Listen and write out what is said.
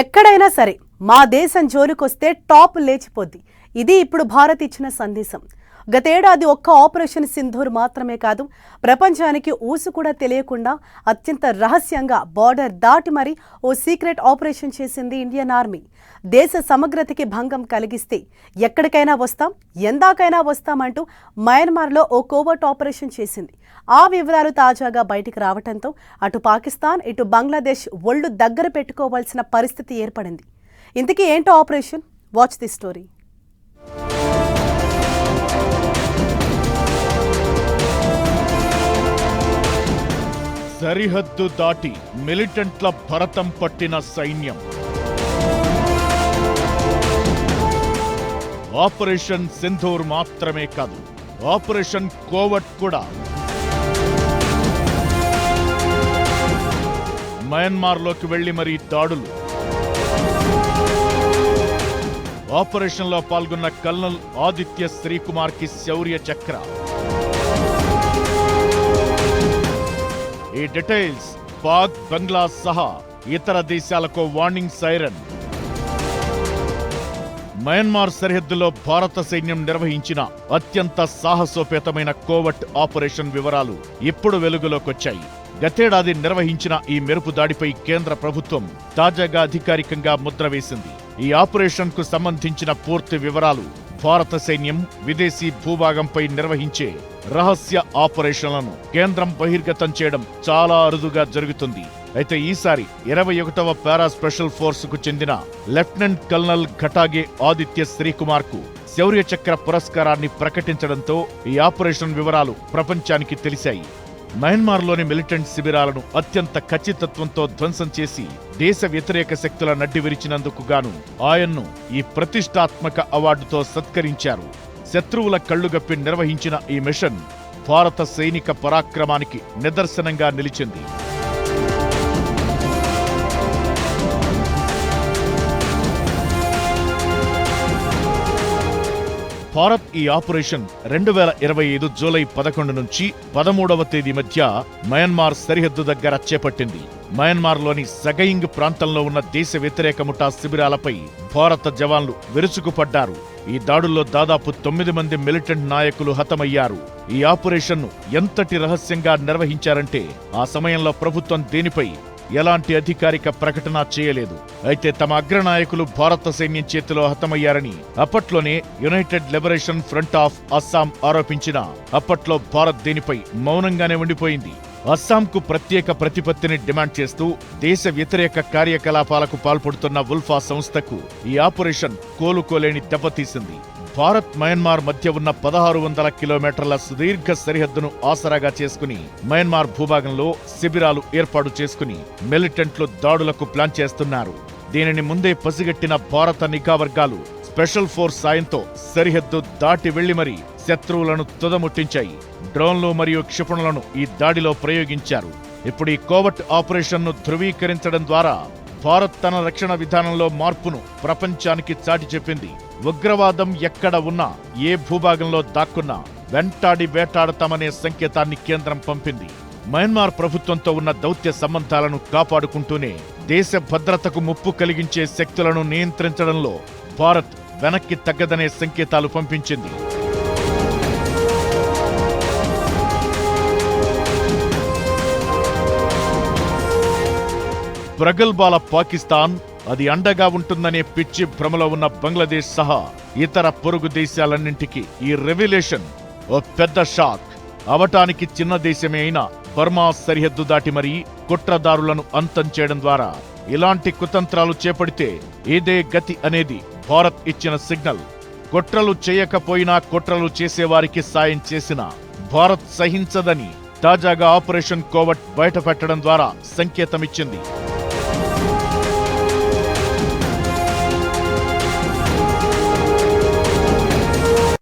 ఎక్కడైనా సరే మా దేశం జోలికొస్తే టాప్ లేచిపోద్ది. ఇది ఇప్పుడు భారత్ ఇచ్చిన సందేశం. గతేడాది ఒక్క ఆపరేషన్ సింధూర్ మాత్రమే కాదు, ప్రపంచానికి ఊసు కూడా తెలియకుండా అత్యంత రహస్యంగా బార్డర్ దాటి మరి ఓ సీక్రెట్ ఆపరేషన్ చేసింది ఇండియన్ ఆర్మీ. దేశ సమగ్రతకి భంగం కలిగిస్తే ఎక్కడికైనా వస్తాం, ఎందాకైనా వస్తామంటూ మయన్మార్లో ఓ కోవర్ట్ ఆపరేషన్ చేసింది. ఆ వివరాలు తాజాగా బయటికి రావడంతో అటు పాకిస్తాన్ ఇటు బంగ్లాదేశ్ ఒళ్ళు దగ్గర పెట్టుకోవాల్సిన పరిస్థితి ఏర్పడింది. ఇంతకీ ఏంటో ఆపరేషన్? Watch the story. సరిహద్దు దాటి మిలిటెంట్ల భరతం పట్టిన సైన్యం. ఆపరేషన్ సింధూర్ మాత్రమే కాదు, ఆపరేషన్ కోవర్ట్ కూడా. మయన్మార్లోకి వెళ్లి మరీ దాడులు. ఆపరేషన్లో పాల్గొన్న కల్నల్ ఆదిత్య శ్రీకుమార్ కి శౌర్య చక్ర. ఈ డీటెయిల్స్ పాక్, బంగ్లా సహా ఇతర దేశాలకు వార్నింగ్ సైరన్. మయన్మార్ సరిహద్దులో భారత సైన్యం నిర్వహించిన అత్యంత సాహసోపేతమైన కోవర్ట్ ఆపరేషన్ వివరాలు ఇప్పుడు వెలుగులోకొచ్చాయి. గతేడాది నిర్వహించిన ఈ మెరుపు దాడిపై కేంద్ర ప్రభుత్వం తాజాగా అధికారికంగా ముద్ర వేసింది. ఈ ఆపరేషన్ కు సంబంధించిన పూర్తి వివరాలు, భారత సైన్యం విదేశీ భూభాగంపై నిర్వహించే రహస్య ఆపరేషన్లను కేంద్రం బహిర్గతం చేయడం చాలా అరుదుగా జరుగుతుంది. అయితే ఈసారి 21వ పారా స్పెషల్ ఫోర్స్ కు చెందిన లెఫ్టినెంట్ కల్నల్ ఘటాగే ఆదిత్య శ్రీకుమార్ కు శౌర్య చక్ర పురస్కారాన్ని ప్రకటించడంతో ఈ ఆపరేషన్ వివరాలు ప్రపంచానికి తెలిశాయి. మయన్మార్లోని మిలిటెంట్ శిబిరాలను అత్యంత ఖచ్చితత్వంతో ధ్వంసం చేసి దేశ వ్యతిరేక శక్తుల నడ్డి విరిచినందుకు గాను ఆయన్ను ఈ ప్రతిష్టాత్మక అవార్డుతో సత్కరించారు. శత్రువుల కళ్లుగప్పి నిర్వహించిన ఈ మిషన్ భారత సైనిక పరాక్రమానికి నిదర్శనంగా నిలిచింది. భారత్ ఈ ఆపరేషన్ 2025 జూలై 11 నుంచి 13వ తేదీ మధ్య మయన్మార్ సరిహద్దు దగ్గర చేపట్టింది. మయన్మార్లోని సగయింగ్ ప్రాంతంలో ఉన్న దేశ వ్యతిరేక ముఠా శిబిరాలపై భారత జవాన్లు విరుచుకుపడ్డారు. ఈ దాడుల్లో దాదాపు 9 మంది మిలిటెంట్ నాయకులు హతమయ్యారు. ఈ ఆపరేషన్ను ఎంతటి రహస్యంగా నిర్వహించారంటే ఆ సమయంలో ప్రభుత్వం దీనిపై ఎలాంటి అధికారిక ప్రకటన చేయలేదు. అయితే తమ అగ్రనాయకులు భారత సైన్యం చేతిలో హతమయ్యారని అప్పట్లోనే United Liberation Front of Assam ఆరోపించినా అప్పట్లో భారత్ దీనిపై మౌనంగానే ఉండిపోయింది. అస్సాంకు ప్రత్యేక ప్రతిపత్తిని డిమాండ్ చేస్తూ దేశ వ్యతిరేక కార్యకలాపాలకు పాల్పడుతున్న ఉల్ఫా సంస్థకు ఈ ఆపరేషన్ కోలుకోలేని దెబ్బతీసింది. భారత్ మయన్మార్ మధ్య ఉన్న 1600 కిలోమీటర్ల సుదీర్ఘ సరిహద్దును ఆసరాగా చేసుకుని మయన్మార్ భూభాగంలో శిబిరాలు ఏర్పాటు చేసుకుని మిలిటెంట్లు దాడులకు ప్లాన్ చేస్తున్నారు. దీనిని ముందే పసిగట్టిన భారత నిఘా వర్గాలు స్పెషల్ ఫోర్స్ సాయంతో సరిహద్దు దాటి వెళ్లి మరీ శత్రువులను తుదముట్టించాయి. డ్రోన్లు మరియు క్షిపణులను ఈ దాడిలో ప్రయోగించారు. ఇప్పుడు ఈ కోవర్ట్ ఆపరేషన్ను ధృవీకరించడం ద్వారా భారత్ తన రక్షణ విధానంలో మార్పును ప్రపంచానికి చాటి చెప్పింది. ఉగ్రవాదం ఎక్కడ ఉన్నా, ఏ భూభాగంలో దాక్కున్నా వెంటాడి వేటాడతామనే సంకేతాన్ని కేంద్రం పంపింది. మయన్మార్ ప్రభుత్వంతో ఉన్న దౌత్య సంబంధాలను కాపాడుకుంటూనే దేశ భద్రతకు ముప్పు కలిగించే శక్తులను నియంత్రించడంలో భారత్ వెనక్కి తగ్గదనే సంకేతాలు పంపించింది. ప్రగల్భాల పాకిస్తాన్, అది అండగా ఉంటుందనే పిచ్చి భ్రమలో ఉన్న బంగ్లాదేశ్ సహా ఇతర పొరుగు దేశాలన్నింటికీ ఈ రెవల్యూషన్ ఓ పెద్ద షాక్. అవటానికి చిన్న దేశమే అయినా బర్మా సరిహద్దు దాటి మరీ కుట్రదారులను అంతం చేయడం ద్వారా ఇలాంటి కుతంత్రాలు చేపడితే ఇదే గతి అనేది భారత్ ఇచ్చిన సిగ్నల్. కుట్రలు చేయకపోయినా కుట్రలు చేసేవారికి సాయం చేసినా భారత్ సహించదని తాజాగా ఆపరేషన్ కోవర్ట్ బయటపెట్టడం ద్వారా సంకేతమిచ్చింది.